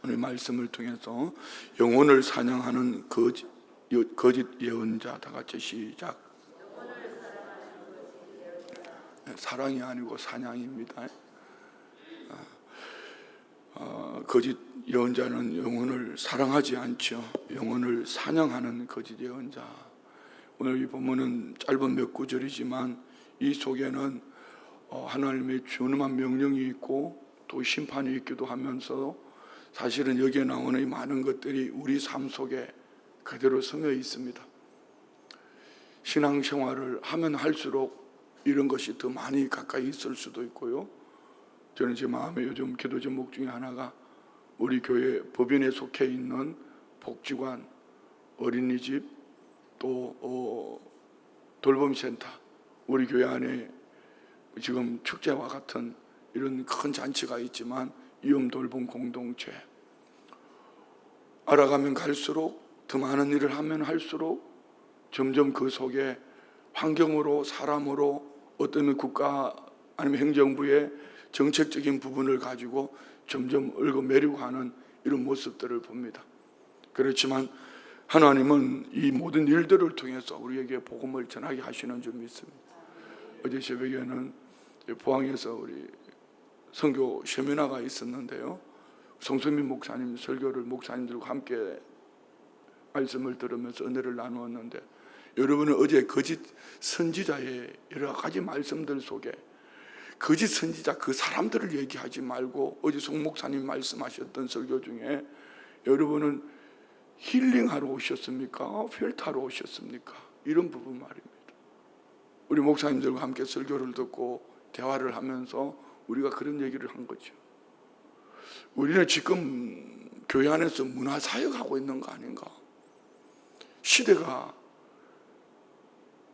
오늘 말씀을 통해서 영혼을 사냥하는 거짓 예언자. 다 같이 시작. 사랑이 아니고 사냥입니다. 거짓 예언자는 영혼을 사랑하지 않죠. 영혼을 사냥하는 거짓 예언자. 오늘 이 본문은 짧은 몇 구절이지만 이 속에는 하나님의 준엄한 명령이 있고 또 심판이 있기도 하면서 사실은 여기에 나오는 이 많은 것들이 우리 삶 속에 그대로 스며 있습니다. 신앙생활을 하면 할수록 이런 것이 더 많이 가까이 있을 수도 있고요. 저는 제 마음에 요즘 기도 제목 중에 하나가 우리 교회 법인에 속해 있는 복지관, 어린이집, 또 돌봄센터, 우리 교회 안에 지금 축제와 같은 이런 큰 잔치가 있지만 위험 돌봄 공동체, 알아가면 갈수록 더 많은 일을 하면 할수록 점점 그 속에 환경으로, 사람으로, 어떤 국가 아니면 행정부의 정책적인 부분을 가지고 점점 얽어매려고 하는 이런 모습들을 봅니다. 그렇지만 하나님은 이 모든 일들을 통해서 우리에게 복음을 전하게 하시는 줄 믿습니다. 어제 새벽에는 포항에서 우리 선교 세미나가 있었는데요, 송성민 목사님 설교를 목사님들과 함께 말씀을 들으면서 은혜를 나누었는데, 여러분은 어제 거짓 선지자의 여러 가지 말씀들 속에 거짓 선지자 그 사람들을 얘기하지 말고 어제 송 목사님 말씀하셨던 설교 중에 여러분은 힐링하러 오셨습니까? 필터하러 오셨습니까? 이런 부분 말입니다. 우리 목사님들과 함께 설교를 듣고 대화를 하면서 우리가 그런 얘기를 한 거죠. 우리는 지금 교회 안에서 문화사역하고 있는 거 아닌가? 시대가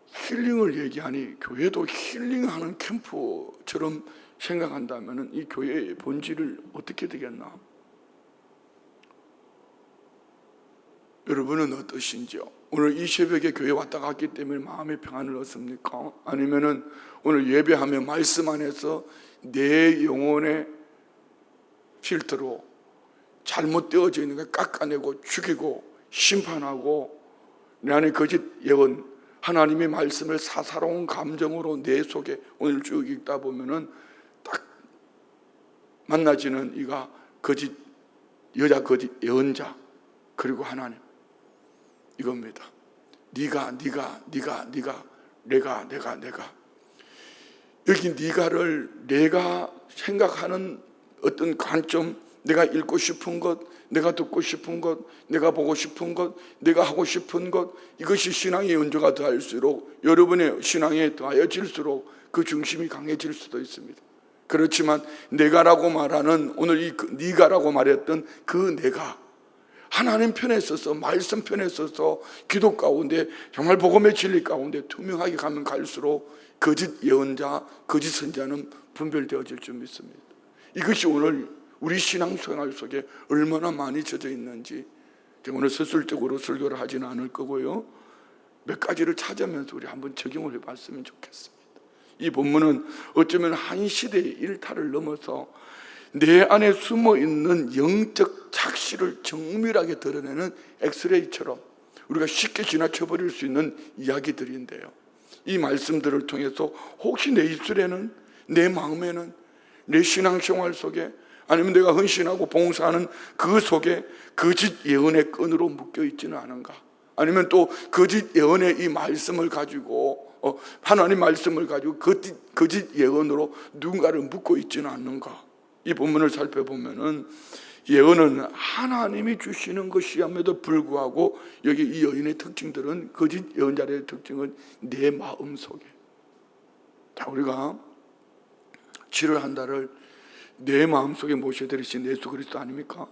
힐링을 얘기하니 교회도 힐링하는 캠프처럼 생각한다면 이 교회의 본질을 어떻게 되겠나? 여러분은 어떠신지요? 오늘 이 새벽에 교회 왔다 갔기 때문에 마음의 평안을 얻습니까? 아니면은 오늘 예배하며 말씀 안에서 내 영혼의 필터로 잘못되어져 있는 걸 깎아내고 죽이고 심판하고 내 안에 거짓 예언, 하나님의 말씀을 사사로운 감정으로 내 속에 오늘 쭉 읽다 보면은 딱 만나지는 이가 거짓 여자, 거짓 예언자, 그리고 하나님, 이겁니다. 네가 내가 여기 네가를 내가 생각하는 어떤 관점, 내가 읽고 싶은 것, 내가 듣고 싶은 것, 내가 보고 싶은 것, 내가 하고 싶은 것, 이것이 신앙의 연조가 더할수록 여러분의 신앙에 더하여질수록 그 중심이 강해질 수도 있습니다. 그렇지만 내가라고 말하는 오늘 이 네가라고 말했던 그 내가 하나님 편에 서서, 말씀 편에 서서 기도 가운데 정말 복음의 진리 가운데 투명하게 가면 갈수록 거짓 예언자, 거짓 선자는 분별되어질 줄 믿습니다. 이것이 오늘 우리 신앙생활 속에 얼마나 많이 젖어 있는지 제가 오늘 서술적으로 설교를 하지는 않을 거고요, 몇 가지를 찾으면서 우리 한번 적용을 해봤으면 좋겠습니다. 이 본문은 어쩌면 한 시대의 일탈을 넘어서 내 안에 숨어있는 영적 착시를 정밀하게 드러내는 엑스레이처럼 우리가 쉽게 지나쳐버릴 수 있는 이야기들인데요, 이 말씀들을 통해서 혹시 내 입술에는, 내 마음에는, 내 신앙생활 속에, 아니면 내가 헌신하고 봉사하는 그 속에 거짓 예언의 끈으로 묶여 있지는 않은가? 아니면 또 거짓 예언의 이 말씀을 가지고 하나님 말씀을 가지고 거짓 예언으로 누군가를 묶고 있지는 않는가? 이 본문을 살펴보면은 예언은 하나님이 주시는 것이함에도 불구하고 여기 이 여인의 특징들은, 거짓 예언자의 특징은 내 마음 속에. 자, 우리가 7월 한 달을 내 마음속에 모셔드리신 예수 그리스도 아닙니까?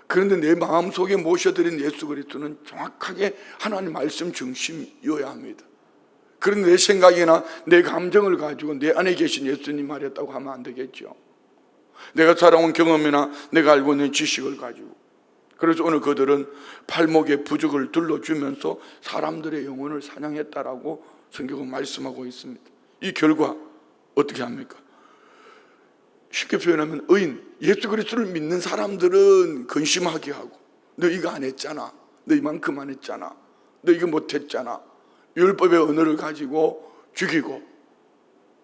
그런데 내 마음속에 모셔드린 예수 그리스도는 정확하게 하나님 말씀 중심이어야 합니다. 그런데 내 생각이나 내 감정을 가지고 내 안에 계신 예수님 말했다고 하면 안 되겠죠. 내가 살아온 경험이나 내가 알고 있는 지식을 가지고. 그래서 오늘 그들은 팔목에 부적을 둘러주면서 사람들의 영혼을 사냥했다라고 성경은 말씀하고 있습니다. 이 결과 어떻게 합니까? 쉽게 표현하면 의인, 예수 그리스도를 믿는 사람들은 근심하게 하고, 너 이거 안 했잖아, 너 이만큼 안 했잖아, 너 이거 못했잖아, 율법의 언어를 가지고 죽이고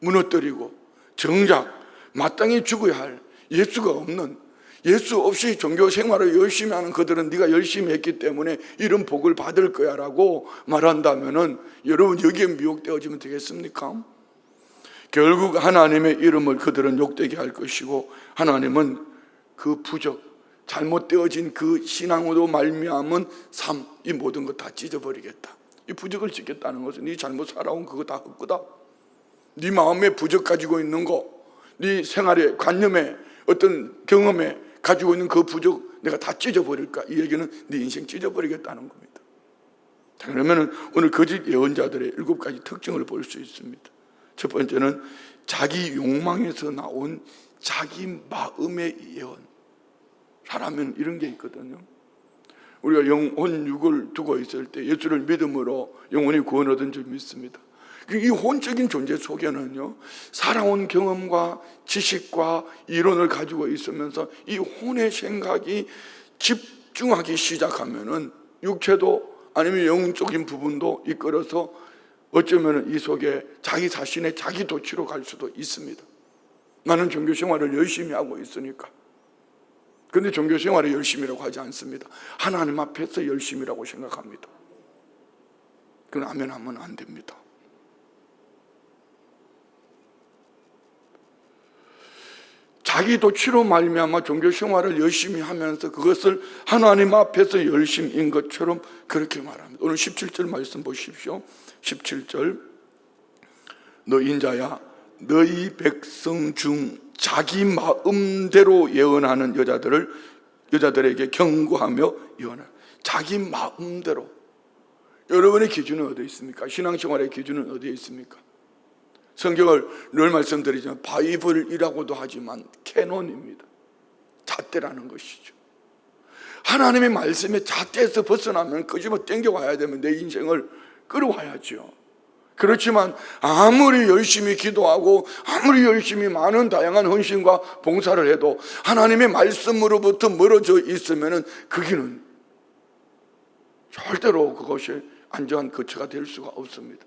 무너뜨리고 정작 마땅히 죽어야 할 예수가 없는, 예수 없이 종교 생활을 열심히 하는 그들은 네가 열심히 했기 때문에 이런 복을 받을 거야 라고 말한다면은 여러분 여기에 미혹되어지면 되겠습니까? 결국 하나님의 이름을 그들은 욕되게 할 것이고, 하나님은 그 부적, 잘못되어진 그 신앙으로 말미암은 삶, 이 모든 것 다 찢어버리겠다. 이 부적을 짓겠다는 것은 네 잘못 살아온 그거 다 헛거다. 네 마음에 부적 가지고 있는 거, 네 생활에, 관념에, 어떤 경험에 가지고 있는 그 부적 내가 다 찢어버릴까? 이 얘기는 네 인생 찢어버리겠다는 겁니다. 그러면 오늘 거짓 예언자들의 7가지 특징을 볼 수 있습니다. 첫 번째는 자기 욕망에서 나온 자기 마음의 예언. 사람은 이런 게 있거든요. 우리가 영혼 육을 두고 있을 때 예수를 믿음으로 영혼이 구원 얻은 줄 믿습니다. 이 혼적인 존재 속에는요, 살아온 경험과 지식과 이론을 가지고 있으면서 이 혼의 생각이 집중하기 시작하면은 육체도 아니면 영적인 부분도 이끌어서 어쩌면 이 속에 자기 자신의 자기 도취로 갈 수도 있습니다. 나는 종교 생활을 열심히 하고 있으니까. 그런데 종교 생활을 열심히라고 하지 않습니다. 하나님 앞에서 열심히라고 생각합니다. 그건 아멘 하면 안 됩니다. 자기 도취로 말미암아 종교 생활을 열심히 하면서 그것을 하나님 앞에서 열심인 것처럼 그렇게 말합니다. 오늘 17절 말씀 보십시오. 17절, 너 인자야, 너희 백성 중 자기 마음대로 예언하는 여자들에게 경고하며 예언하라. 자기 마음대로. 여러분의 기준은 어디에 있습니까? 신앙생활의 기준은 어디에 있습니까? 성경을 늘 말씀드리지만 바이블이라고도 하지만 캐논입니다. 잣대라는 것이죠. 하나님의 말씀에 잣대에서 벗어나면 끄집어 당겨와야 되면 내 인생을 끌어와야죠. 그렇지만 아무리 열심히 기도하고 아무리 열심히 많은 다양한 헌신과 봉사를 해도 하나님의 말씀으로부터 멀어져 있으면 그 길은 절대로 그것이 안전한 거처가 될 수가 없습니다.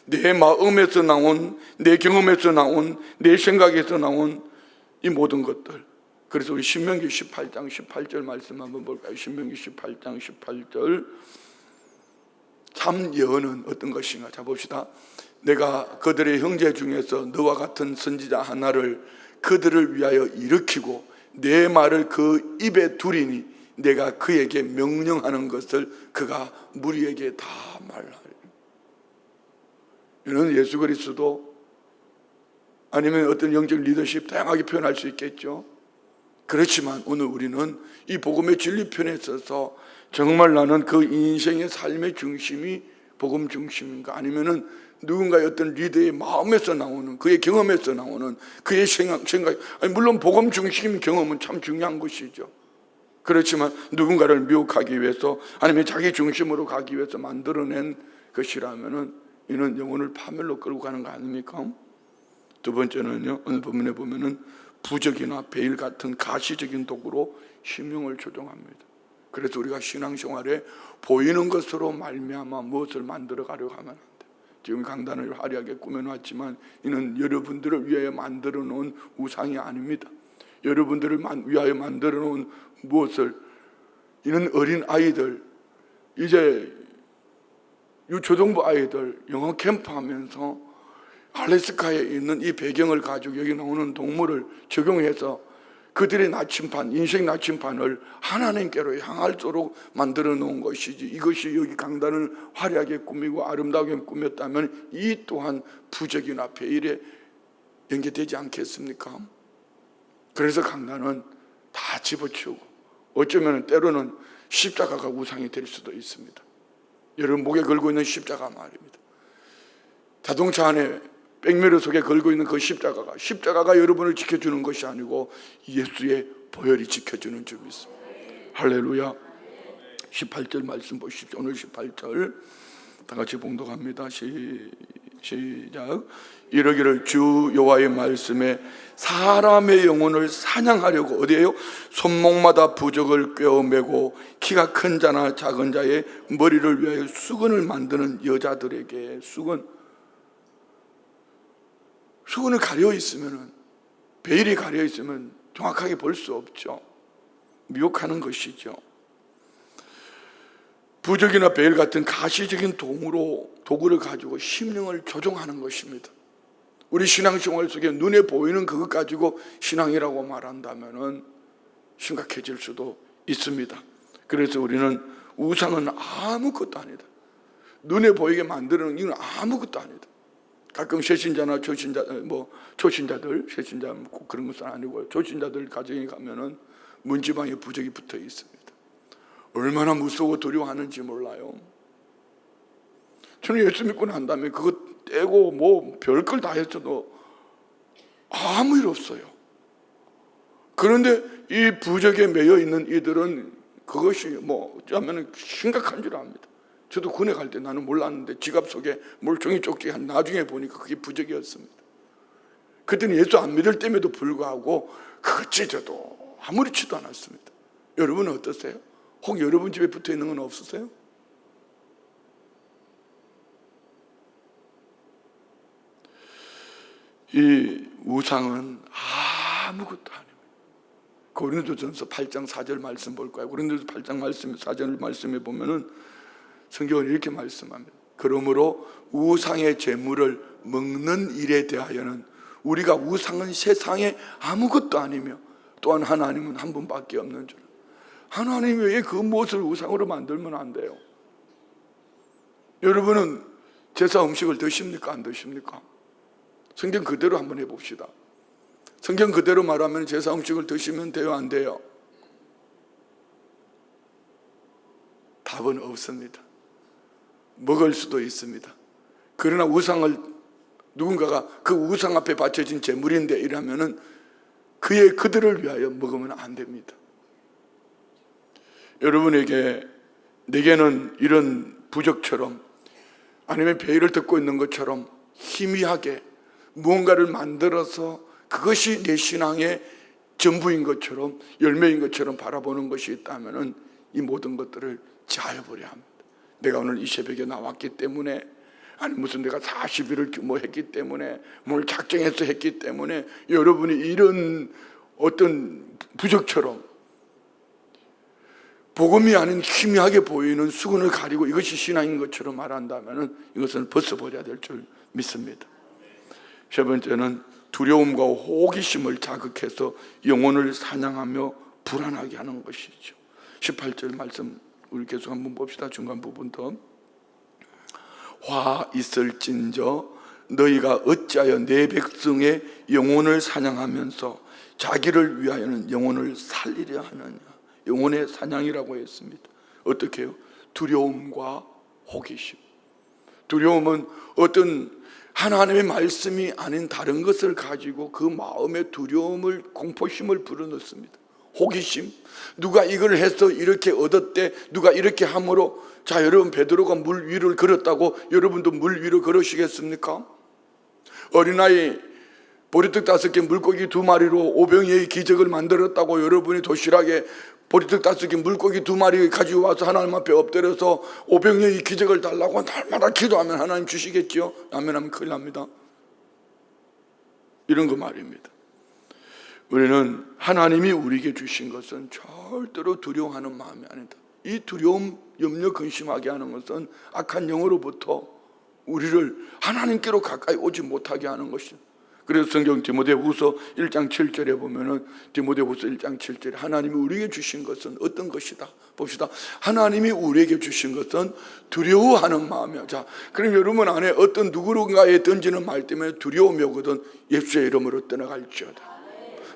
내 마음에서 나온, 내 경험에서 나온, 내 생각에서 나온 이 모든 것들. 그래서 우리 신명기 18장 18절 말씀 한번 볼까요? 신명기 18장 18절. 참 예언은 어떤 것인가? 자 봅시다. 내가 그들의 형제 중에서 너와 같은 선지자 하나를 그들을 위하여 일으키고 내 말을 그 입에 두리니 내가 그에게 명령하는 것을 그가 무리에게 다 말하리라. 이는 예수 그리스도 아니면 어떤 영적 리더십 다양하게 표현할 수 있겠죠. 그렇지만 오늘 우리는 이 복음의 진리편에 있어서 정말 나는 그 인생의 삶의 중심이 복음 중심인가, 아니면은 누군가의 어떤 리더의 마음에서 나오는, 그의 경험에서 나오는 그의 생각, 아니 물론 복음 중심 경험은 참 중요한 것이죠. 그렇지만 누군가를 미혹하기 위해서 아니면 자기 중심으로 가기 위해서 만들어낸 것이라면은 이는 영혼을 파멸로 끌고 가는 거 아닙니까? 두 번째는요, 오늘 본문에 보면은 부적이나 베일 같은 가시적인 도구로 심령을 조종합니다. 그래서 우리가 신앙생활에 보이는 것으로 말미암아 무엇을 만들어 가려고 하면 안 돼. 지금 강단을 화려하게 꾸며놨지만 이는 여러분들을 위하여 만들어 놓은 우상이 아닙니다. 여러분들을 위하여 만들어 놓은 무엇을, 이는 어린 아이들, 이제 유초등부 아이들 영어 캠프 하면서 알래스카에 있는 이 배경을 가지고 여기 나오는 동물을 적용해서 그들의 나침반, 인생 나침반을 하나님께로 향할수록 만들어 놓은 것이지, 이것이 여기 강단을 화려하게 꾸미고 아름다우게 꾸몄다면 이 또한 부적이나 베일에 연계되지 않겠습니까? 그래서 강단은 다 집어치우고 어쩌면 때로는 십자가가 우상이 될 수도 있습니다. 여러분 목에 걸고 있는 십자가 말입니다. 자동차 안에 백미러 속에 걸고 있는 그 십자가가 여러분을 지켜주는 것이 아니고 예수의 보혈이 지켜주는 줄 믿습니다. 할렐루야. 18절 말씀 보십시오. 오늘 18절 다 같이 봉독합니다. 시작. 시작. 이러기를 주 여호와의 말씀에 사람의 영혼을 사냥하려고 어디에요? 손목마다 부적을 꿰어매고 키가 큰 자나 작은 자의 머리를 위하여 수건을 만드는 여자들에게 수건을 가려 있으면, 베일이 가려 있으면 정확하게 볼 수 없죠. 미혹하는 것이죠. 부적이나 베일 같은 가시적인 도구를 가지고 심령을 조종하는 것입니다. 우리 신앙생활 속에 눈에 보이는 그것 가지고 신앙이라고 말한다면 심각해질 수도 있습니다. 그래서 우리는 우상은 아무것도 아니다, 눈에 보이게 만드는 이건 아무것도 아니다. 가끔 새신자나 초신자들, 새신자 꼭 그런 것은 아니고 초신자들 가정에 가면은 문지방에 부적이 붙어 있습니다. 얼마나 무서워 두려워하는지 몰라요. 저는 예수 믿고 난 다음에 그거 떼고 뭐 별걸 다 했어도 아무 일 없어요. 그런데 이 부적에 매여 있는 이들은 그것이 어쩌면 심각한 줄 압니다. 저도 군에 갈 때 나는 몰랐는데 지갑 속에 몰종이 쫓기 한 나중에 보니까 그게 부적이었습니다. 그때는 예수 안 믿을 때에도 불구하고 그거 찢어도 아무렇지도 않았습니다. 여러분은 어떠세요? 혹 여러분 집에 붙어 있는 건 없으세요? 이 우상은 아무것도 아닙니다. 고린도전서 8장 4절 말씀 볼 거예요. 고린도전서 8장 말씀 4절 말씀에 보면은 성경은 이렇게 말씀합니다. 그러므로 우상의 제물을 먹는 일에 대하여는 우리가 우상은 세상에 아무것도 아니며 또한 하나님은 한 분밖에 없는 줄. 하나님이 왜 그 무엇을 우상으로 만들면 안 돼요? 여러분은 제사 음식을 드십니까? 안 드십니까? 성경 그대로 한번 해봅시다. 성경 그대로 말하면 제사 음식을 드시면 돼요? 안 돼요? 답은 없습니다. 먹을 수도 있습니다. 그러나 우상을 누군가가 그 우상 앞에 바쳐진 제물인데 이러면은 그들을 위하여 먹으면 안 됩니다. 여러분에게 내게는 이런 부적처럼 아니면 베일을 듣고 있는 것처럼 희미하게 무언가를 만들어서 그것이 내 신앙의 전부인 것처럼 열매인 것처럼 바라보는 것이 있다면 이 모든 것들을 제하여버려야 합니다. 내가 오늘 이 새벽에 나왔기 때문에, 아니 무슨 내가 40일을 했기 때문에, 뭘 작정해서 했기 때문에 여러분이 이런 어떤 부적처럼 복음이 아닌 희미하게 보이는 수건을 가리고 이것이 신앙인 것처럼 말한다면 이것은 벗어버려야 될 줄 믿습니다. 세 번째는 두려움과 호기심을 자극해서 영혼을 사냥하며 불안하게 하는 것이죠. 18절 말씀 우리 계속 한번 봅시다. 중간 부분 더. 화 있을진저 너희가 어찌하여 내 백성의 영혼을 사냥하면서 자기를 위하여는 영혼을 살리려 하느냐. 영혼의 사냥이라고 했습니다. 어떻게 해요? 두려움과 호기심. 두려움은 어떤 하나님의 말씀이 아닌 다른 것을 가지고 그 마음의 두려움을, 공포심을 불어넣습니다. 호기심, 누가 이걸 해서 이렇게 얻었대, 누가 이렇게 함으로. 자, 여러분, 베드로가 물 위를 걸었다고 여러분도 물 위로 걸으시겠습니까? 어린아이 보리떡 5개 물고기 2마리로 오병이의 기적을 만들었다고 여러분이 도시락에 보리떡 5개 물고기 2마리 가지고 와서 하나님 앞에 엎드려서 오병이의 기적을 달라고 날마다 기도하면 하나님 주시겠죠? 아멘 하면 큰일 납니다. 이런 거 말입니다. 우리는 하나님이 우리에게 주신 것은 절대로 두려워하는 마음이 아니다. 이 두려움, 염려, 근심하게 하는 것은 악한 영으로부터 우리를 하나님께로 가까이 오지 못하게 하는 것입니다. 그래서 성경 디모데후서 1장 7절에 보면은 디모데후서 1장 7절에 하나님이 우리에게 주신 것은 어떤 것이다. 봅시다. 하나님이 우리에게 주신 것은 두려워하는 마음이야. 자, 그럼 여러분 안에 어떤 누구인가에 던지는 말 때문에 두려움이 오거든 예수의 이름으로 떠나갈지어다.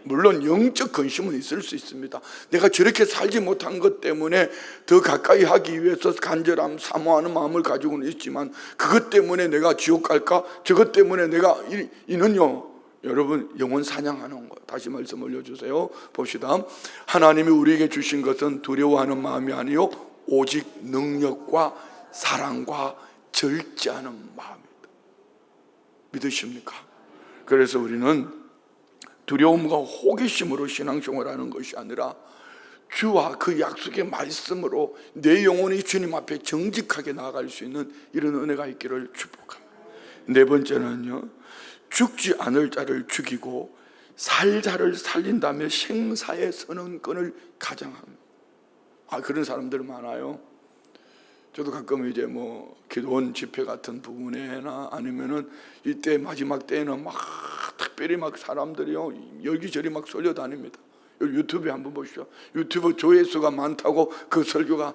물론 영적 근심은 있을 수 있습니다. 내가 저렇게 살지 못한 것 때문에 더 가까이 하기 위해서 간절함, 사모하는 마음을 가지고는 있지만 그것 때문에 내가 지옥 갈까? 저것 때문에 내가 이는요, 여러분 영혼 사냥하는 거예요. 다시 말씀 올려주세요. 봅시다. 하나님이 우리에게 주신 것은 두려워하는 마음이 아니요 오직 능력과 사랑과 절제하는 마음입니다. 믿으십니까? 그래서 우리는 두려움과 호기심으로 신앙생활하는 것이 아니라 주와 그 약속의 말씀으로 내 영혼이 주님 앞에 정직하게 나아갈 수 있는 이런 은혜가 있기를 축복합니다. 네 번째는요, 죽지 않을 자를 죽이고 살 자를 살린다며 생사의 선언권을 가장합니다. 그런 사람들 많아요. 저도 가끔 이제 기도원 집회 같은 부분에나 아니면은 이때 마지막 때에는 막 특별히 막 사람들이요 여기저기 막 쏠려다닙니다. 유튜브에 한번 보시죠. 유튜브 조회수가 많다고 그 설교가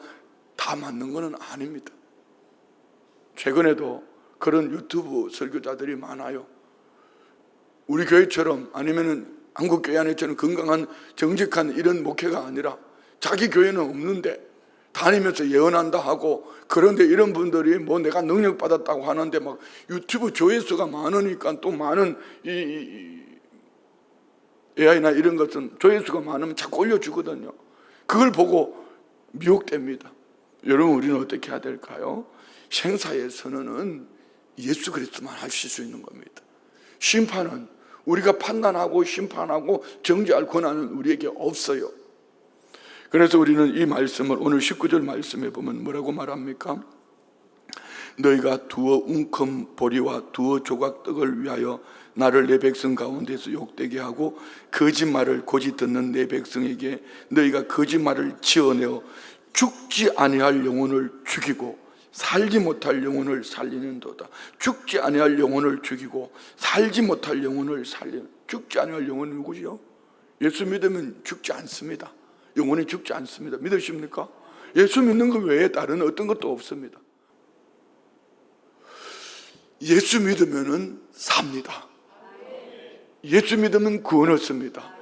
다 맞는 것은 아닙니다. 최근에도 그런 유튜브 설교자들이 많아요. 우리 교회처럼 아니면은 한국 교회 안에처럼 건강한 정직한 이런 목회가 아니라 자기 교회는 없는데 다니면서 예언한다 하고, 그런데 이런 분들이 내가 능력 받았다고 하는데 막 유튜브 조회수가 많으니까 또 많은 이 AI나 이런 것은 조회수가 많으면 자꾸 올려주거든요. 그걸 보고 미혹됩니다. 여러분, 우리는 어떻게 해야 될까요? 생사의 선언은 예수 그리스도만 하실 수 있는 겁니다. 심판은 우리가 판단하고 심판하고 정죄할 권한은 우리에게 없어요. 그래서 우리는 이 말씀을 오늘 19절 말씀에 보면 뭐라고 말합니까? 너희가 두어 웅큼 보리와 두어 조각 떡을 위하여 나를 내 백성 가운데서 욕되게 하고 거짓말을 고지 듣는 내 백성에게 너희가 거짓말을 지어내어 죽지 아니할 영혼을 죽이고 살지 못할 영혼을 살리는도다. 죽지 아니할 영혼을 죽이고 살지 못할 영혼을 살리는. 죽지 아니할 영혼은 누구지요? 예수 믿으면 죽지 않습니다. 영혼이 죽지 않습니다. 믿으십니까? 예수 믿는 것 외에 다른 어떤 것도 없습니다. 예수 믿으면 삽니다. 예수 믿으면 구원 얻습니다.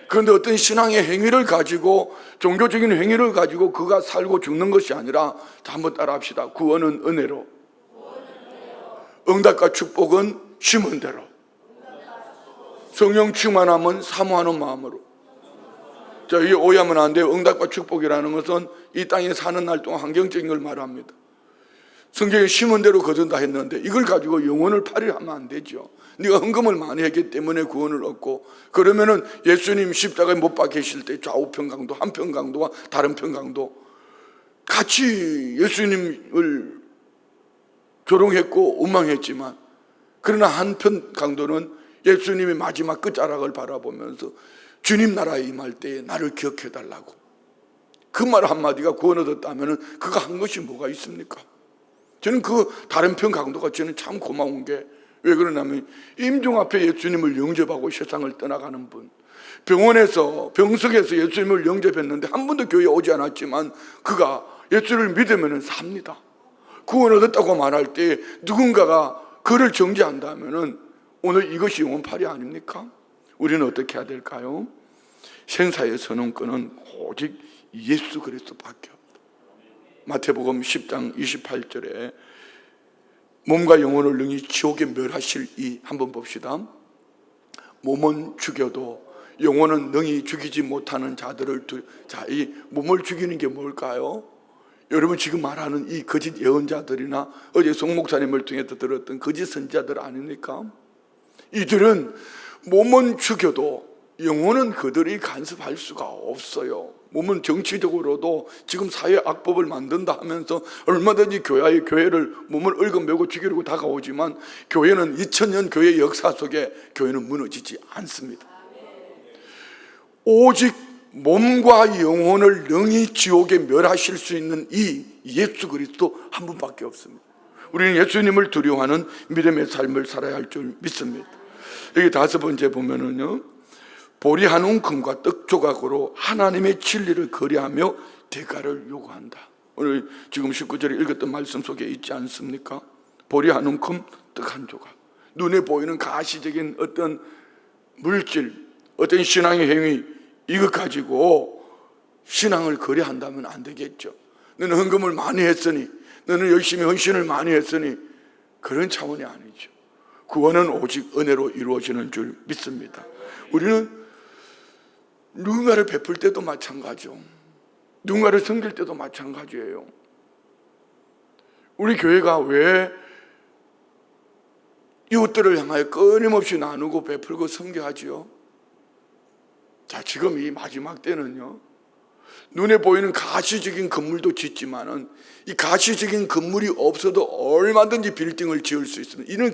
그런데 어떤 신앙의 행위를 가지고, 종교적인 행위를 가지고 그가 살고 죽는 것이 아니라, 자, 한번 따라 합시다. 구원은 은혜로, 응답과 축복은 심은 대로, 성령 충만함은 사모하는 마음으로. 자, 이게 오해하면 안 돼요. 응답과 축복이라는 것은 이 땅에 사는 날 동안 환경적인 걸 말합니다. 성경에 심은 대로 거둔다 했는데 이걸 가지고 영혼을 팔이하면 안 되죠. 네가 헌금을 많이 했기 때문에 구원을 얻고, 그러면은 예수님 십자가에 못 박히실 때 좌우편 강도, 한편 강도와 다른 편 강도 같이 예수님을 조롱했고 원망했지만, 그러나 한편 강도는 예수님의 마지막 끝자락을 바라보면서 주님 나라에 임할 때에 나를 기억해 달라고, 그 말 한마디가 구원 얻었다면 그가 한 것이 뭐가 있습니까? 저는 그 다른 편 강도가 저는 참 고마운 게, 왜 그러냐면 임종 앞에 예수님을 영접하고 세상을 떠나가는 분, 병원에서 병석에서 예수님을 영접했는데 한 번도 교회에 오지 않았지만 그가 예수를 믿으면 삽니다. 구원 얻었다고 말할 때 누군가가 그를 정죄한다면 오늘 이것이 영혼팔이 아닙니까? 우리는 어떻게 해야 될까요? 생사의 선언권은 오직 예수 그리스도밖에 없다. 마태복음 10장 28절에 몸과 영혼을 능히 지옥에 멸하실 이, 한번 봅시다. 몸은 죽여도 영혼은 능히 죽이지 못하는 자들을 자, 이 몸을 죽이는 게 뭘까요? 여러분, 지금 말하는 이 거짓 예언자들이나 어제 송 목사님을 통해서 들었던 거짓 선지자들 아닙니까? 이들은 몸은 죽여도 영혼은 그들이 간섭할 수가 없어요. 몸은 정치적으로도 지금 사회 악법을 만든다 하면서 얼마든지 교회를 몸을 얽어매고 죽이려고 다가오지만, 교회는 2000년 교회 역사 속에 교회는 무너지지 않습니다. 오직 몸과 영혼을 능히 지옥에 멸하실 수 있는 이 예수 그리스도 한 분밖에 없습니다. 우리는 예수님을 두려워하는 믿음의 삶을 살아야 할 줄 믿습니다. 여기 다섯 번째 보면은요, 보리 한 움큼과 떡 조각으로 하나님의 진리를 거래하며 대가를 요구한다. 오늘 지금 19절에 읽었던 말씀 속에 있지 않습니까? 보리 한 움큼, 떡 한 조각. 눈에 보이는 가시적인 어떤 물질, 어떤 신앙의 행위, 이것 가지고 신앙을 거래한다면 안 되겠죠. 너는 헌금을 많이 했으니, 너는 열심히 헌신을 많이 했으니, 그런 차원이 아니죠. 구원은 오직 은혜로 이루어지는 줄 믿습니다. 우리는 누군가를 베풀 때도 마찬가지죠. 누군가를 섬길 때도 마찬가지예요. 우리 교회가 왜 이웃들을 향하여 끊임없이 나누고 베풀고 섬겨하지요. 자, 지금 이 마지막 때는요, 눈에 보이는 가시적인 건물도 짓지만은 이 가시적인 건물이 없어도 얼마든지 빌딩을 지을 수 있습니다. 이제는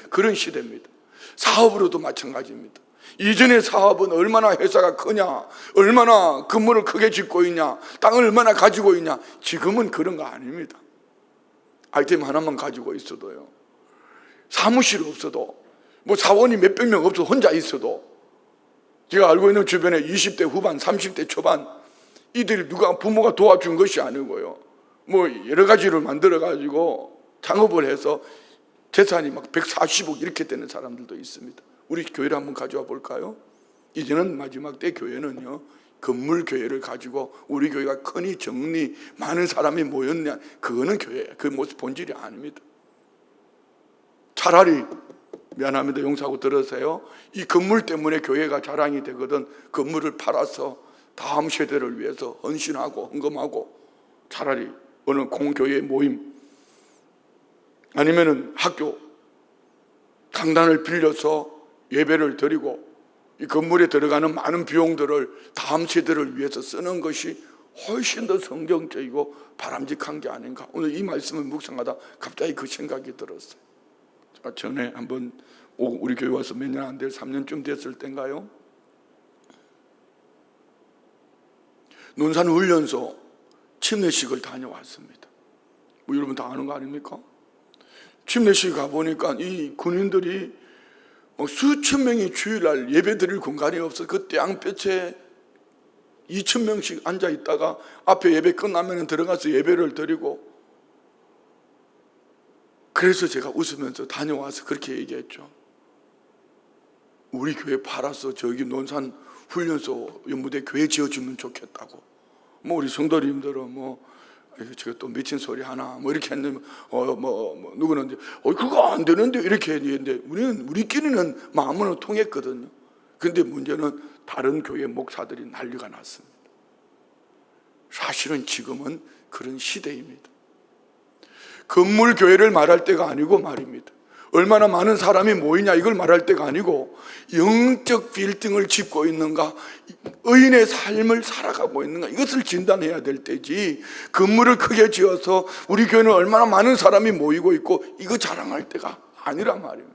그런 시대입니다. 사업으로도 마찬가지입니다. 이전의 사업은 얼마나 회사가 크냐, 얼마나 건물을 크게 짓고 있냐, 땅을 얼마나 가지고 있냐. 지금은 그런 거 아닙니다. 아이템 하나만 가지고 있어도요, 사무실 없어도, 뭐 사원이 몇백 명 없어도 혼자 있어도, 제가 알고 있는 주변에 20대 후반, 30대 초반, 이들이 부모가 도와준 것이 아니고요, 뭐 여러 가지를 만들어가지고 창업을 해서 재산이 막 140억 이렇게 되는 사람들도 있습니다. 우리 교회를 한번 가져와 볼까요? 이제는 마지막 때 교회는요, 건물 교회를 가지고 우리 교회가 크니 적니 많은 사람이 모였냐, 그거는 교회예요. 그 모습 본질이 아닙니다. 차라리 미안합니다, 용서하고 들으세요. 이 건물 때문에 교회가 자랑이 되거든 건물을 팔아서 다음 세대를 위해서 헌신하고 헌금하고, 차라리 어느 공교회 모임 아니면은 학교 강단을 빌려서 예배를 드리고 이 건물에 들어가는 많은 비용들을 다음 세대를 위해서 쓰는 것이 훨씬 더 성경적이고 바람직한 게 아닌가. 오늘 이 말씀을 묵상하다 갑자기 그 생각이 들었어요. 전에 한번 우리 교회 와서 몇 년 안 될 3년쯤 됐을 때인가요? 논산훈련소 침례식을 다녀왔습니다. 뭐 여러분 다 아는 거 아닙니까? 침례식 가보니까 이 군인들이 수천 명이 주일날 예배 드릴 공간이 없어 그 땅볕에 2,000명씩 앉아 있다가 앞에 예배 끝나면 들어가서 예배를 드리고, 그래서 제가 웃으면서 다녀와서 그렇게 얘기했죠. 우리 교회 팔아서 저기 논산 훈련소 연무대 교회 지어주면 좋겠다고. 뭐 우리 성도님들은 제가 또 미친 소리 하나 이렇게 했는데 누구는 그거 안 되는데 이렇게 했는데, 우리끼리는 마음은 통했거든요. 근데 문제는 다른 교회 목사들이 난리가 났습니다. 사실은 지금은 그런 시대입니다. 건물 교회를 말할 때가 아니고 말입니다. 얼마나 많은 사람이 모이냐 이걸 말할 때가 아니고, 영적 빌딩을 짓고 있는가, 의인의 삶을 살아가고 있는가, 이것을 진단해야 될 때지, 건물을 크게 지어서 우리 교회는 얼마나 많은 사람이 모이고 있고 이거 자랑할 때가 아니란 말이에요.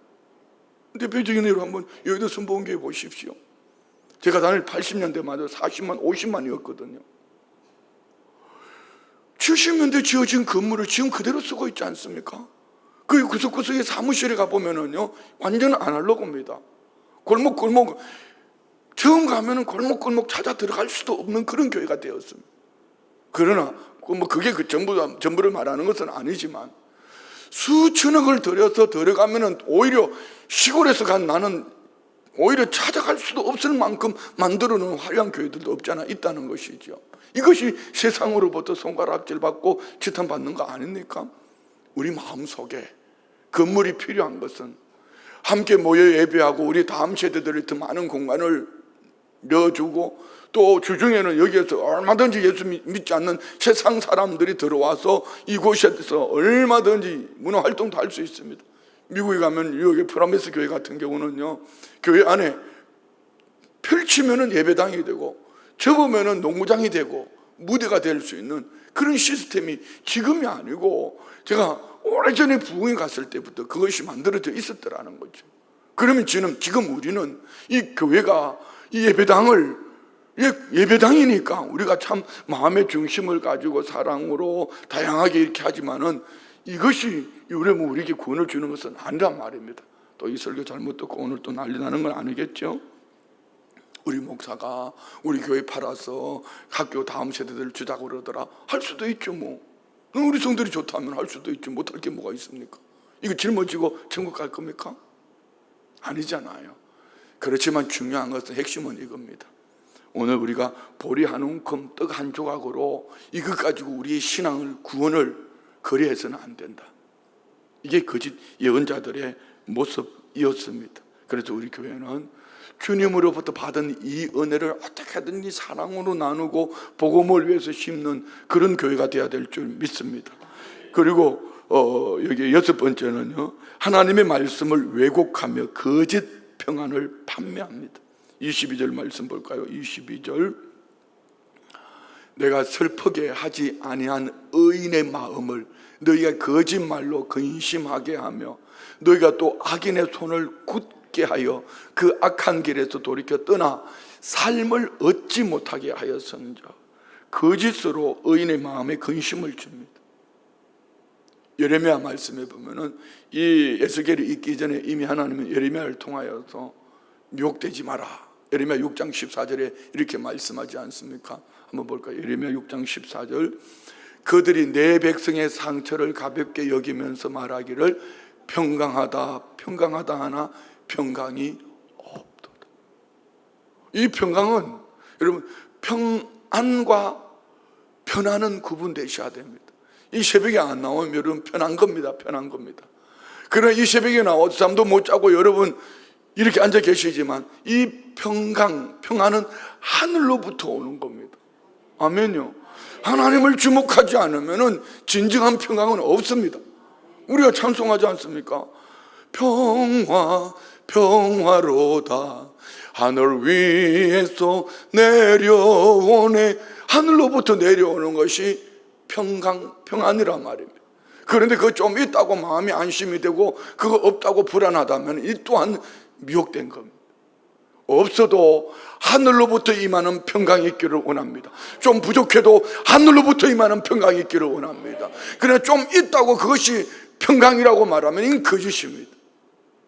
대표적인 예로 한번 여의도 순복음교회 보십시오. 제가 다닐 80년대마다 40만, 50만이었거든요. 70년대 지어진 건물을 지금 그대로 쓰고 있지 않습니까? 그 구석구석에 사무실에 가보면은요, 완전 아날로그입니다. 골목골목, 처음 가면은 골목골목 찾아 들어갈 수도 없는 그런 교회가 되었습니다. 그러나, 그게 전부를 말하는 것은 아니지만, 수천억을 들여서 들어가면은 오히려 시골에서 간 나는 오히려 찾아갈 수도 없을 만큼 만들어 놓은 화려한 교회들도 없잖아, 있다는 것이죠. 이것이 세상으로부터 손가락질 받고 지탄받는 거 아닙니까? 우리 마음속에 건물이 필요한 것은 함께 모여 예배하고 우리 다음 세대들이 더 많은 공간을 넣어주고, 또 주중에는 여기에서 얼마든지 예수 믿지 않는 세상 사람들이 들어와서 이곳에서 얼마든지 문화활동도 할 수 있습니다. 미국에 가면 뉴욕의 프라미스 교회 같은 경우는요, 교회 안에 펼치면은 예배당이 되고 접으면은 농구장이 되고 무대가 될 수 있는 그런 시스템이 지금이 아니고, 제가 오래전에 부흥에 갔을 때부터 그것이 만들어져 있었더라는 거죠. 그러면 지금 우리는 이 교회가 이 예배당이니까 우리가 참 마음의 중심을 가지고 사랑으로 다양하게 이렇게 하지만은, 이것이 여러분 우리에게 구원을 주는 것은 아니란 말입니다. 또 이 설교 잘못 듣고 오늘 또 난리 나는 건 아니겠죠? 우리 목사가 우리 교회 팔아서 학교 다음 세대들 주자고 그러더라. 할 수도 있죠. 우리 성들이 좋다면 할 수도 있죠. 못할 게 뭐가 있습니까? 이거 짊어지고 천국 갈 겁니까? 아니잖아요. 그렇지만 중요한 것은, 핵심은 이겁니다. 오늘 우리가 보리 한 움큼 떡 한 조각으로 이것 가지고 우리의 신앙을, 구원을 거래해서는 안 된다. 이게 거짓 예언자들의 모습이었습니다. 그래서 우리 교회는 주님으로부터 받은 이 은혜를 어떻게든지 사랑으로 나누고 복음을 위해서 심는 그런 교회가 되어야 될 줄 믿습니다. 그리고 여기 6번째는요, 하나님의 말씀을 왜곡하며 거짓 평안을 판매합니다. 22절 말씀 볼까요? 22절, 내가 슬프게 하지 아니한 의인의 마음을 너희가 거짓말로 근심하게 하며 너희가 또 악인의 손을 굳게 하여 그 악한 길에서 돌이켜 떠나 삶을 얻지 못하게 하였은즉 거짓으로 의인의 마음에 근심을 줍니다. 예레미야 말씀에 보면은 이 에스겔이 있기 전에 이미 하나님은 예레미야를 통하여서 미혹되지 마라, 예레미야 6장 14절에 이렇게 말씀하지 않습니까? 한번 볼까요? 예레미야 6장 14절, 그들이 내 백성의 상처를 가볍게 여기면서 말하기를 평강하다 평강하다 하나 평강이 없도다. 이 평강은 여러분, 평안과 편안은 구분되셔야 됩니다. 이 새벽에 안 나오면 여러분 편한 겁니다. 편한 겁니다. 그러나 이 새벽에 나와서 잠도 못 자고 여러분 이렇게 앉아 계시지만 이 평안은 하늘로부터 오는 겁니다. 아멘요. 하나님을 주목하지 않으면 진정한 평강은 없습니다. 우리가 찬송하지 않습니까? 평화 평화로다 하늘 위에서 내려오네. 하늘로부터 내려오는 것이 평안이란 말입니다. 그런데 그거 좀 있다고 마음이 안심이 되고 그거 없다고 불안하다면 이 또한 미혹된 겁니다. 없어도 하늘로부터 임하는 평강이 있기를 원합니다. 좀 부족해도 하늘로부터 임하는 평강이 있기를 원합니다. 그러나 좀 있다고 그것이 평강이라고 말하면 이건 거짓입니다.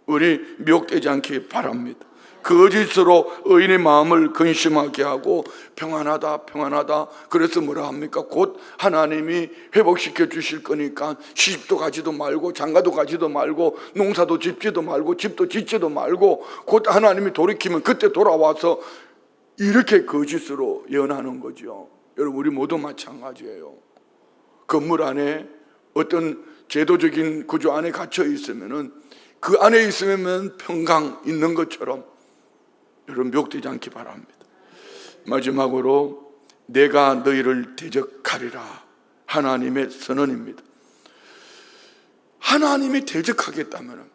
우리 미혹되지 않기 바랍니다. 거짓으로 의인의 마음을 근심하게 하고 평안하다 평안하다, 그래서 뭐라 합니까? 곧 하나님이 회복시켜 주실 거니까 시집도 가지도 말고 장가도 가지도 말고 농사도 짓지도 말고 집도 짓지도 말고 곧 하나님이 돌이키면 그때 돌아와서, 이렇게 거짓으로 예언하는 거죠. 여러분, 우리 모두 마찬가지예요. 건물 안에 어떤 제도적인 구조 안에 갇혀 있으면은 그 안에 있으면 평강 있는 것처럼 여러분 미혹되지 않기 바랍니다. 마지막으로 내가 너희를 대적하리라, 하나님의 선언입니다. 하나님이 대적하겠다면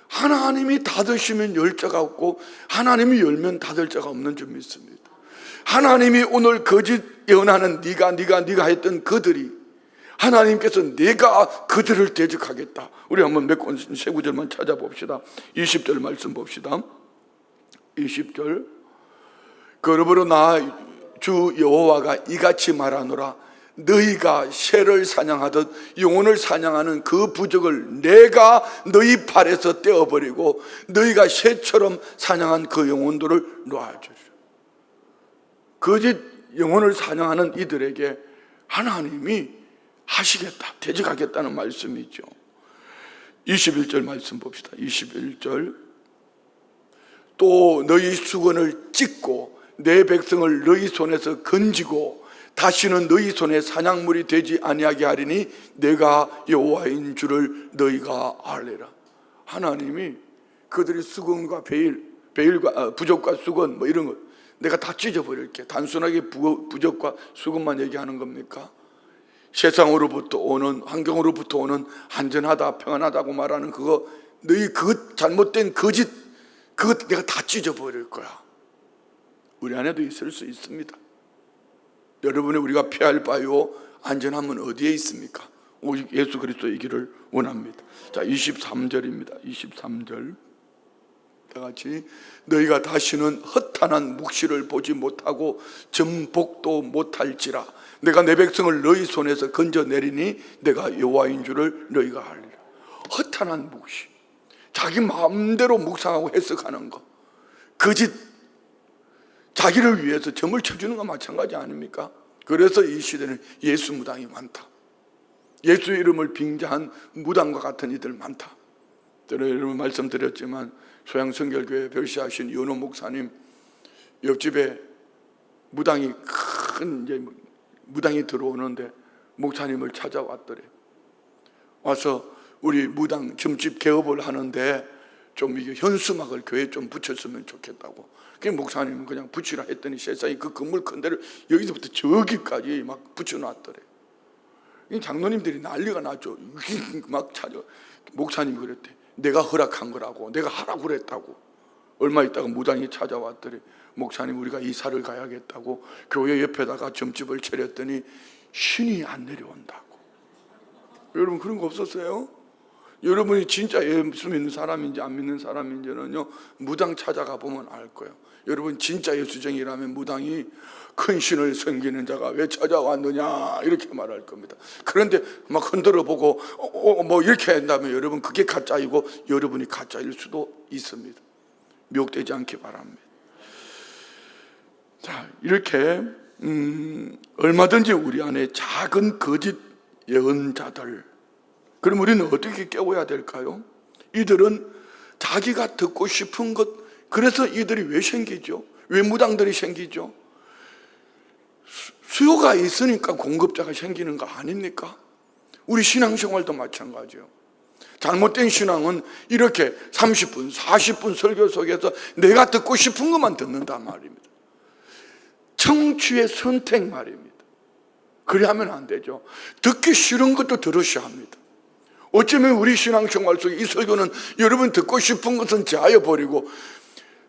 하나님이 닫으시면 열 자가 없고 하나님이 열면 닫을 자가 없는 줄 믿습니다. 하나님이 오늘 거짓 예언하는 네가 했던 그들이, 하나님께서 내가 그들을 대적하겠다. 우리 한번 세 구절만 찾아봅시다. 20절 말씀 봅시다. 20절, 그러므로 나 주 여호와가 이같이 말하노라, 너희가 새를 사냥하듯 영혼을 사냥하는 그 부적을 내가 너희 팔에서 떼어버리고 너희가 새처럼 사냥한 그 영혼들을 놓아주리라. 거짓 영혼을 사냥하는 이들에게 하나님이 하시겠다, 대적하겠다는 말씀이죠. 21절 말씀 봅시다. 21절, 또 너희 수건을 찢고 내 백성을 너희 손에서 건지고 다시는 너희 손에 사냥물이 되지 아니하게 하리니 내가 여호와인 줄을 너희가 알리라. 하나님이 그들이 수건과 베일과 부적과 수건 뭐 이런 거 내가 다 찢어버릴게. 단순하게 부적과 수건만 얘기하는 겁니까? 세상으로부터 오는, 환경으로부터 오는 안전하다 평안하다고 말하는 그거, 너희 그 잘못된 거짓, 그것 내가 다 찢어버릴 거야. 우리 안에도 있을 수 있습니다. 여러분이 우리가 피할 바요 안전함은 어디에 있습니까? 오직 예수 그리스도의 길을 원합니다. 자, 23절입니다. 23절 다 같이, 너희가 다시는 허탄한 묵시를 보지 못하고 전복도 못할지라 내가 내 백성을 너희 손에서 건져내리니 내가 여호와인 줄을 너희가 알리라. 허탄한 묵시, 자기 마음대로 묵상하고 해석하는 거, 거짓, 자기를 위해서 점을 쳐주는 거 마찬가지 아닙니까? 그래서 이 시대는 예수 무당이 많다. 예수 이름을 빙자한 무당과 같은 이들 많다. 여러분 말씀드렸지만 소양성결교회 별시하신 연호 목사님 옆집에 무당이 무당이 들어오는데 목사님을 찾아왔더래. 와서 우리 무당 점집 개업을 하는데 좀 이게 현수막을 교회에 좀 붙였으면 좋겠다고. 그 목사님은 그냥 붙이라 했더니 세상에 그 건물 큰 데를 여기서부터 저기까지 막 붙여놨더래. 이 장로님들이 난리가 났죠. 막 찾아. 목사님이 그랬대. 내가 허락한 거라고, 내가 하라고 그랬다고. 얼마 있다가 무당이 찾아왔더니 목사님, 우리가 이사를 가야겠다고 교회 옆에다가 점집을 차렸더니 신이 안 내려온다고. 여러분, 그런 거 없었어요? 여러분이 진짜 예수 믿는 사람인지 안 믿는 사람인지는요, 무당 찾아가 보면 알 거예요. 여러분 진짜 예수쟁이라면 무당이 큰 신을 섬기는 자가 왜 찾아왔느냐 이렇게 말할 겁니다. 그런데 막 흔들어 보고 뭐 이렇게 한다면 여러분 그게 가짜이고 여러분이 가짜일 수도 있습니다. 미혹되지 않기 바랍니다. 자, 이렇게 얼마든지 우리 안에 작은 거짓 예언자들, 그럼 우리는 어떻게 깨워야 될까요? 이들은 자기가 듣고 싶은 것, 그래서 이들이 왜 생기죠? 왜 무당들이 생기죠? 수요가 있으니까 공급자가 생기는 거 아닙니까? 우리 신앙생활도 마찬가지예요. 잘못된 신앙은 이렇게 30분, 40분 설교 속에서 내가 듣고 싶은 것만 듣는단 말입니다. 청취의 선택 말입니다. 그래 하면 안 되죠. 듣기 싫은 것도 들으셔야 합니다. 어쩌면 우리 신앙생활 속에 이 설교는 여러분 듣고 싶은 것은 제하여버리고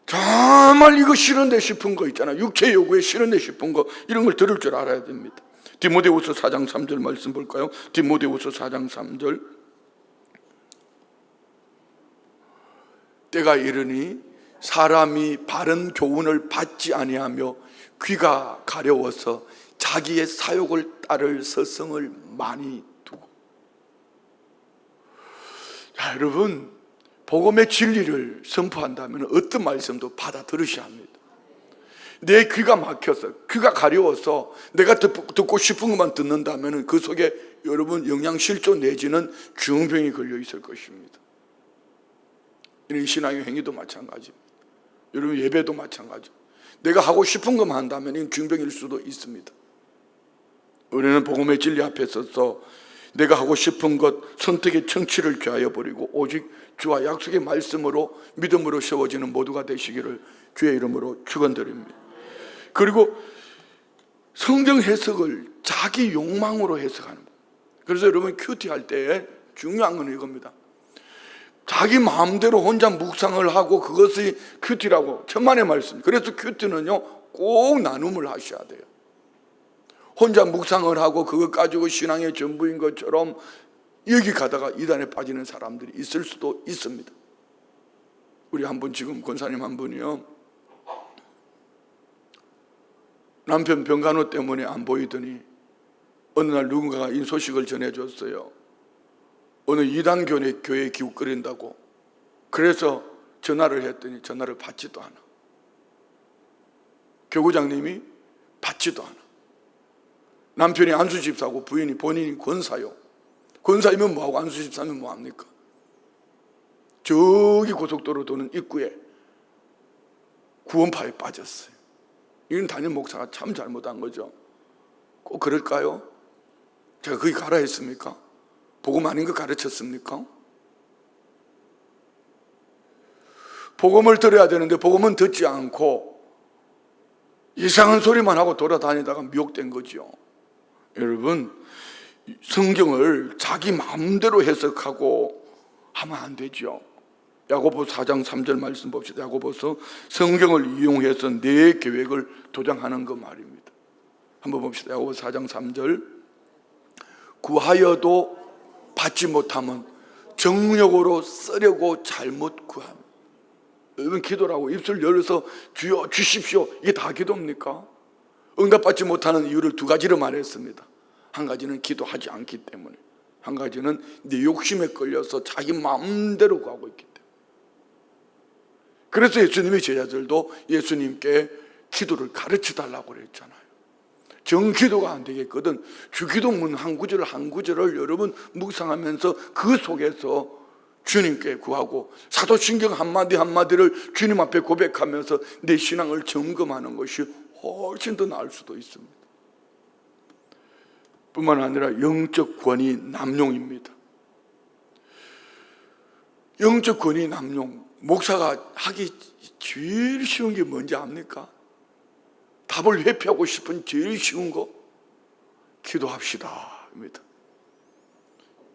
정말 이거 싫은데 싶은 거 있잖아요. 육체 요구에 싫은데 싶은 거, 이런 걸 들을 줄 알아야 됩니다. 디모데후서 4장 3절 말씀 볼까요? 디모데후서 4장 3절. 때가 이르니 사람이 바른 교훈을 받지 아니하며 귀가 가려워서 자기의 사욕을 따를 서성을 많이 두고. 자, 여러분, 복음의 진리를 선포한다면 어떤 말씀도 받아 들으셔야 합니다. 내 귀가 막혀서, 귀가 가려워서 내가 듣고 싶은 것만 듣는다면 그 속에 여러분 영양실조 내지는 중병이 걸려 있을 것입니다. 이런 신앙의 행위도 마찬가지입니다. 여러분 예배도 마찬가지입니다. 내가 하고 싶은 것만 한다면 이건 중병일 수도 있습니다. 우리는 복음의 진리 앞에 서서 내가 하고 싶은 것, 선택의 청취를 귀하여 버리고 오직 주와 약속의 말씀으로 믿음으로 세워지는 모두가 되시기를 주의 이름으로 축원드립니다. 그리고 성경 해석을 자기 욕망으로 해석하는 거예요. 그래서 여러분 큐티 할 때 중요한 건 이겁니다. 자기 마음대로 혼자 묵상을 하고 그것이 큐티라고 천만의 말씀. 그래서 큐티는요 꼭 나눔을 하셔야 돼요. 혼자 묵상을 하고 그것 가지고 신앙의 전부인 것처럼 여기 가다가 이단에 빠지는 사람들이 있을 수도 있습니다. 우리 한 분, 지금 권사님 한 분이요, 남편 병간호 때문에 안 보이더니 어느 날 누군가가 이 소식을 전해줬어요. 어느 이단 교회에 기웃거린다고. 그래서 전화를 했더니 전화를 받지도 않아. 교구장님이 받지도 않아. 남편이 안수집사고 부인이 본인이 권사요. 권사이면 뭐하고 안수집사면 뭐합니까? 저기 고속도로 도는 입구에 구원파에 빠졌어요. 이건 담임 목사가 참 잘못한 거죠. 꼭 그럴까요? 제가 거기 가라 했습니까? 복음 아닌 거 가르쳤습니까? 복음을 들어야 되는데 복음은 듣지 않고 이상한 소리만 하고 돌아다니다가 미혹된 거죠. 여러분, 성경을 자기 마음대로 해석하고 하면 안 되죠. 야고보서 4장 3절 말씀 봅시다. 야고보서 성경을 이용해서 내 계획을 도장하는 거 말입니다. 한번 봅시다. 야고보서 4장 3절. 구하여도 받지 못하면 정욕으로 쓰려고 잘못 구함. 여러분 기도라고 입술 열어서 주여 주십시오, 이게 다 기도입니까? 응답받지 못하는 이유를 두 가지로 말했습니다. 한 가지는 기도하지 않기 때문에, 한 가지는 내 욕심에 끌려서 자기 마음대로 구하고 있기 때문에. 그래서 예수님의 제자들도 예수님께 기도를 가르쳐 달라고 그랬잖아요. 정기도가 안 되겠거든 주기도문 한 구절 한 구절을 여러분 묵상하면서 그 속에서 주님께 구하고 사도신경 한마디 한마디를 주님 앞에 고백하면서 내 신앙을 점검하는 것이 훨씬 더 나을 수도 있습니다. 뿐만 아니라 영적 권위 남용입니다. 영적 권위 남용, 목사가 하기 제일 쉬운 게 뭔지 압니까? 답을 회피하고 싶은 제일 쉬운 거, 기도합시다 입니다.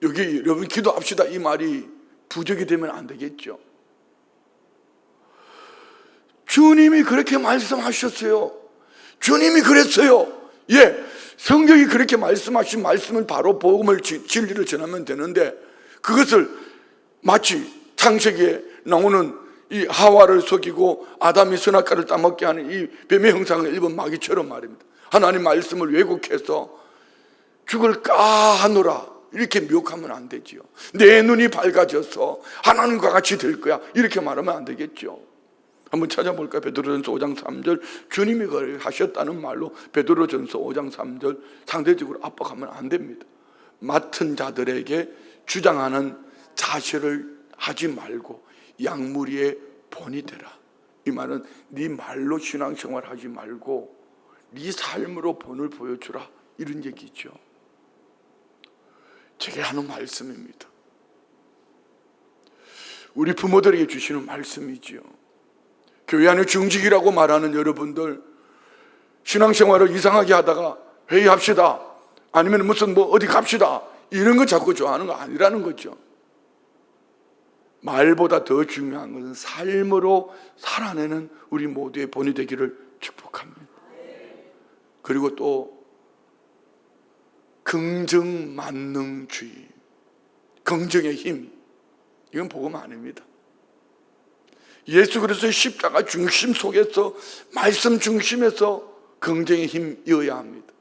여기 여러분 기도합시다 이 말이 부족이 되면 안 되겠죠. 주님이 그렇게 말씀하셨어요. 주님이 그랬어요. 예, 성경이 그렇게 말씀하신 말씀은 바로 복음을 진리를 전하면 되는데, 그것을 마치 창세기에 나오는 이 하와를 속이고 아담이 선악과를 따먹게 하는 이 뱀의 형상을 입은 마귀처럼 말입니다. 하나님 말씀을 왜곡해서 죽을까 하노라 이렇게 미혹하면 안 되지요. 내 눈이 밝아져서 하나님과 같이 될 거야 이렇게 말하면 안 되겠죠. 한번 찾아볼까요? 베드로전서 5장 3절, 주님이 하셨다는 말로 베드로전서 5장 3절 상대적으로 압박하면 안 됩니다. 맡은 자들에게 주장하는 자세를 하지 말고 양무리의 본이 되라. 이 말은 네 말로 신앙생활 하지 말고 네 삶으로 본을 보여주라 이런 얘기죠. 제게 하는 말씀입니다. 우리 부모들에게 주시는 말씀이지요. 교회 안에 중직이라고 말하는 여러분들, 신앙생활을 이상하게 하다가 회의합시다, 아니면 무슨 어디 갑시다 이런 거 자꾸 좋아하는 거 아니라는 거죠. 말보다 더 중요한 것은 삶으로 살아내는 우리 모두의 본이 되기를 축복합니다. 그리고 또 긍정만능주의, 긍정의 힘, 이건 복음 아닙니다. 예수 그리스도의 십자가 중심 속에서, 말씀 중심에서 긍정의 힘이어야 합니다.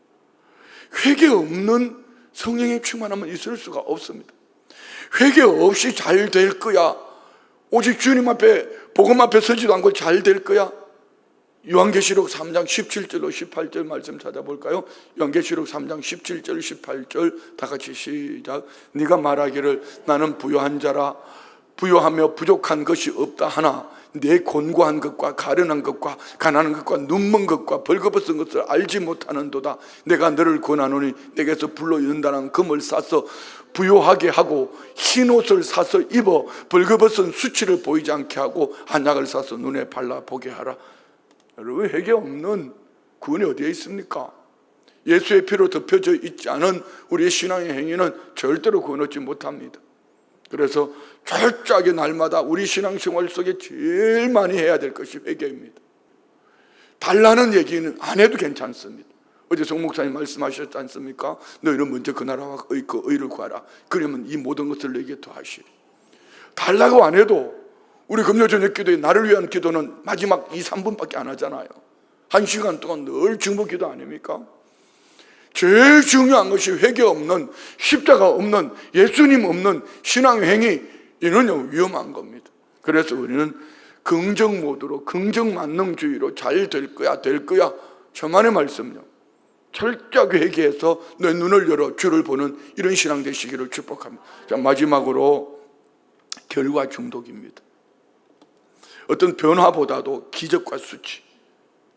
회개 없는 성령의 충만함은 있을 수가 없습니다. 회개 없이 잘 될 거야, 오직 주님 앞에 복음 앞에 서지도 않고 잘 될 거야. 요한계시록 3장 17절로 18절 말씀 찾아볼까요? 요한계시록 3장 17절 18절 다 같이 시작. 네가 말하기를 나는 부요한 자라, 부요하며 부족한 것이 없다 하나 내 곤고한 것과 가련한 것과 가난한 것과 눈먼 것과 벌거벗은 것을 알지 못하는도다. 내가 너를 권하노니 내게서 불로 연단한 금을 싸서 부요하게 하고 흰 옷을 사서 입어 벌거벗은 수치를 보이지 않게 하고 한약을 사서 눈에 발라보게 하라. 여러분, 회개 없는 구원이 어디에 있습니까? 예수의 피로 덮여져 있지 않은 우리의 신앙의 행위는 절대로 구원 얻지 못합니다. 그래서 철저하게 날마다 우리 신앙생활 속에 제일 많이 해야 될 것이 회개입니다. 달라는 얘기는 안 해도 괜찮습니다. 어제 송 목사님 말씀하셨지 않습니까? 너희는 먼저 그 나라와 그 의를 구하라. 그러면 이 모든 것을 너에게 더하시리. 달라고 안 해도 우리 금요 저녁 기도에 나를 위한 기도는 마지막 2, 3분밖에 안 하잖아요. 1시간 동안 늘 중보 기도 아닙니까? 제일 중요한 것이 회개 없는, 십자가 없는, 예수님 없는 신앙의 행위, 이는 위험한 겁니다. 그래서 우리는 긍정 모드로, 긍정 만능주의로 잘 될 거야, 될 거야. 저만의 말씀요. 철저하게 회개해서 내 눈을 열어 주를 보는 이런 신앙 되시기를 축복합니다. 자, 마지막으로 결과 중독입니다. 어떤 변화보다도 기적과 수치,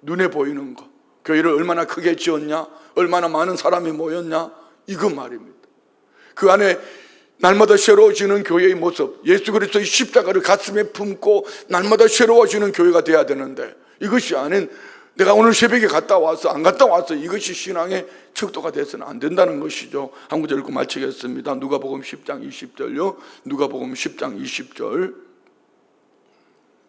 눈에 보이는 거, 교회를 얼마나 크게 지었냐, 얼마나 많은 사람이 모였냐, 이거 말입니다. 그 안에 날마다 새로워지는 교회의 모습, 예수 그리스도의 십자가를 가슴에 품고 날마다 새로워지는 교회가 돼야 되는데, 이것이 아닌 내가 오늘 새벽에 갔다 와서 안 갔다 와서 이것이 신앙의 척도가 돼서는 안 된다는 것이죠. 한 구절 읽고 마치겠습니다. 누가복음 10장 20절요. 누가복음 10장 20절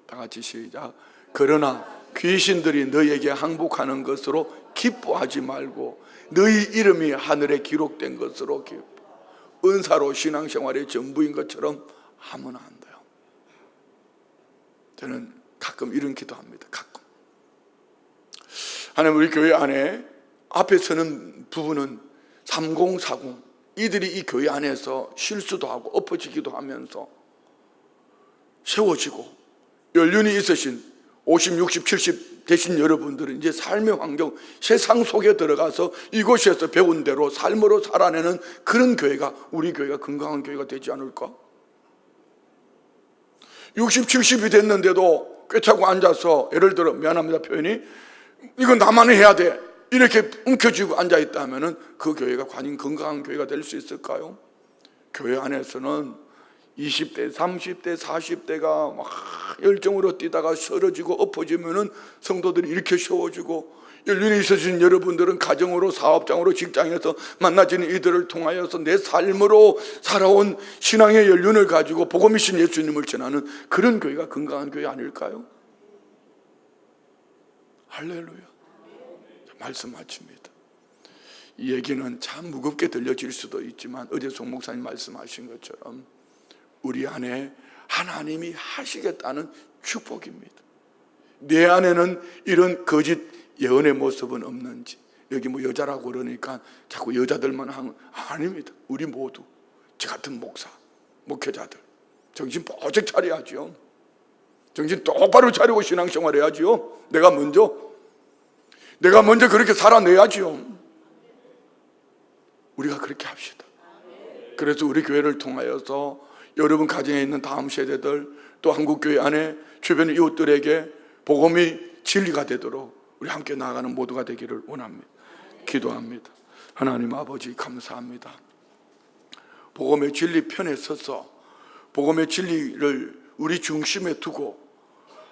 다 같이 시작. 그러나 귀신들이 너에게 항복하는 것으로 기뻐하지 말고 너희 이름이 하늘에 기록된 것으로 기뻐. 은사로 신앙생활의 전부인 것처럼 하면 안 돼요. 저는 가끔 이런 기도합니다. 가끔. 하나님, 우리 교회 안에 앞에 서는 부부는 3040, 이들이 이 교회 안에서 실수도 하고 엎어지기도 하면서 세워지고, 연륜이 있으신 50, 60, 70 되신 여러분들은 이제 삶의 환경, 세상 속에 들어가서 이곳에서 배운 대로 삶으로 살아내는 그런 교회가, 우리 교회가 건강한 교회가 되지 않을까? 60, 70이 됐는데도 꿰차고 앉아서, 예를 들어 미안합니다 표현이, 이건 나만 해야 돼 이렇게 움켜쥐고 앉아있다 하면 그 교회가 과연 건강한 교회가 될 수 있을까요? 교회 안에서는 20대, 30대, 40대가 막 열정으로 뛰다가 쓰러지고 엎어지면은 성도들이 이렇게 세워주고, 연륜이 있으신 여러분들은 가정으로, 사업장으로, 직장에서 만나지는 이들을 통하여서 내 삶으로 살아온 신앙의 연륜을 가지고 복음이신 예수님을 전하는 그런 교회가 건강한 교회 아닐까요? 할렐루야. 말씀 마칩니다. 이 얘기는 참 무겁게 들려질 수도 있지만 어제 송 목사님 말씀하신 것처럼 우리 안에 하나님이 하시겠다는 축복입니다. 내 안에는 이런 거짓 예언의 모습은 없는지, 여기 뭐 여자라고 그러니까 자꾸 여자들만 하는, 아닙니다. 우리 모두 저 같은 목사, 목회자들 정신 바짝 차려야죠. 정신 똑바로 차리고 신앙생활 해야지요. 내가 먼저 그렇게 살아내야지요. 우리가 그렇게 합시다. 그래서 우리 교회를 통하여서 여러분 가정에 있는 다음 세대들, 또 한국교회 안에 주변 이웃들에게 복음이 진리가 되도록 우리 함께 나아가는 모두가 되기를 원합니다. 기도합니다. 하나님 아버지 감사합니다. 복음의 진리 편에 서서 복음의 진리를 우리 중심에 두고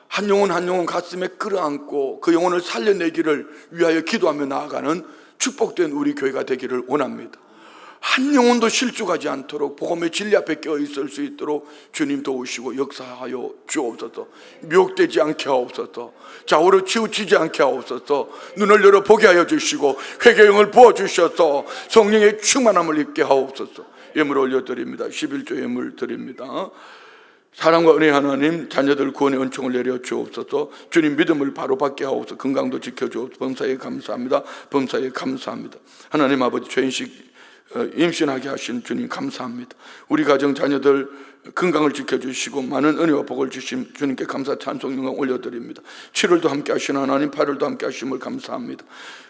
한 영혼 한 영혼 가슴에 끌어안고 그 영혼을 살려내기를 위하여 기도하며 나아가는 축복된 우리 교회가 되기를 원합니다. 한 영혼도 실족하지 않도록 복음의 진리 앞에 껴 있을 수 있도록 주님 도우시고 역사하여 주옵소서. 미혹되지 않게 하옵소서. 좌우로 치우치지 않게 하옵소서. 눈을 열어 보게 하여 주시고 회개의 영을 부어주셔서 성령의 충만함을 입게 하옵소서. 예물 올려드립니다. 11조 예물 드립니다. 사랑과 은혜 하나님, 자녀들 구원의 은총을 내려 주옵소서. 주님 믿음을 바로 받게 하옵소서. 건강도 지켜주옵소서. 범사에 감사합니다. 범사에 감사합니다. 하나님 아버지, 최인식 임신하게 하신 주님 감사합니다. 우리 가정 자녀들 건강을 지켜주시고 많은 은혜와 복을 주신 주님께 감사 찬송 영광 올려드립니다. 7월도 함께 하시는 하나님, 8월도 함께 하심을 감사합니다.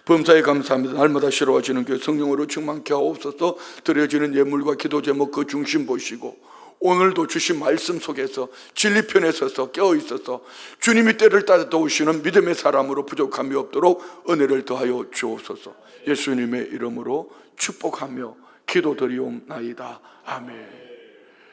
범사에 감사합니다. 날마다 새로워지는 교회 성령으로 충만케 하옵소서. 드려지는 예물과 기도 제목 그 중심 보시고 오늘도 주신 말씀 속에서 진리편에 서서 깨어있어서 주님이 때를 따라 도우시는 믿음의 사람으로 부족함이 없도록 은혜를 더하여 주옵소서. 예수님의 이름으로 축복하며 기도드리옵나이다. 아멘.